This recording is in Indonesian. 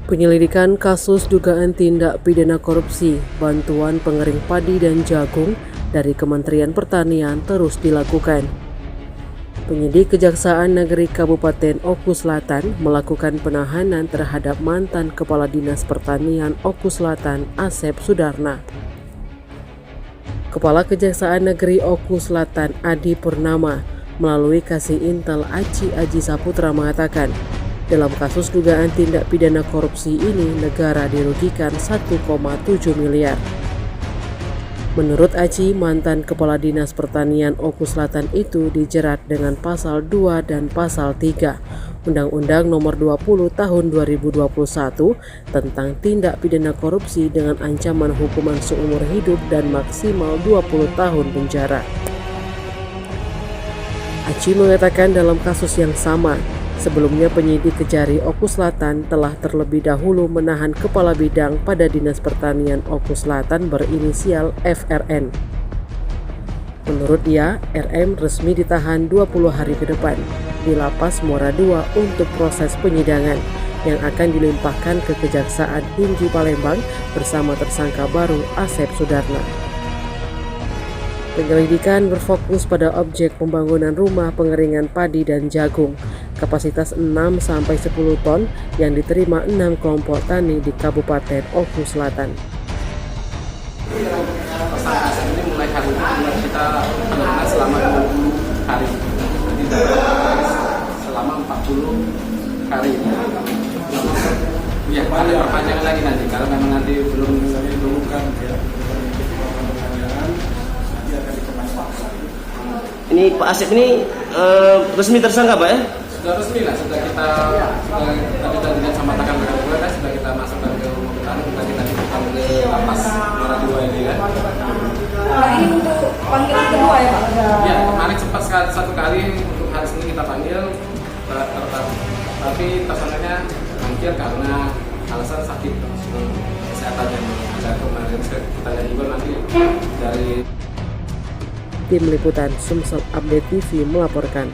Penyelidikan kasus dugaan tindak pidana korupsi bantuan pengering padi dan jagung dari Kementerian Pertanian terus dilakukan. Penyidik Kejaksaan Negeri Kabupaten Oku Selatan melakukan penahanan terhadap mantan Kepala Dinas Pertanian Oku Selatan, Asep Sudarna. Kepala Kejaksaan Negeri Oku Selatan, Adi Purnama, melalui Kasih Intel Aji Saputra mengatakan, dalam kasus dugaan tindak pidana korupsi ini, negara dirugikan 1,7 miliar. Menurut Aji, mantan Kepala Dinas Pertanian Oku Selatan itu dijerat dengan Pasal 2 dan Pasal 3 Undang-Undang Nomor 20 Tahun 2021 tentang tindak pidana korupsi dengan ancaman hukuman seumur hidup dan maksimal 20 tahun penjara. Aji mengatakan dalam kasus yang sama, sebelumnya penyidik Kejari Oku Selatan telah terlebih dahulu menahan Kepala Bidang pada Dinas Pertanian Oku Selatan berinisial FRN. Menurut dia, RM resmi ditahan 20 hari ke depan di Lapas Muara II untuk proses penyidangan yang akan dilimpahkan ke Kejaksaan Tinggi Palembang bersama tersangka baru Asep Sudarna. Penyelidikan berfokus pada objek pembangunan rumah pengeringan padi dan jagung kapasitas 6-10 ton yang diterima 6 kelompok tani di Kabupaten Oku Selatan. Tersangka ini mulai hari ini kita penahanan selama 20 hari. Selama 40 hari. Ya, ada perpanjangan lagi nanti kalau memang nanti belum ditemukan ya. Ini Pak Asep ini resmi tersangka Pak ya? Sudah resmi lah, sudah kita tidak sama rekan-rekan gue kan, sudah kita masukkan ke rumah petani, kita masukkan ke Lapas Muara II ini kan. Nah, ini untuk panggilan kedua ya Pak? Ya, kemarin sempat satu kali untuk hari Senin kita panggil, tapi tersangkanya mangkir karena alasan sakit kesehatannya. Dan kemarin kita lihat juga nanti dari Tim Liputan Sumsel Update TV melaporkan.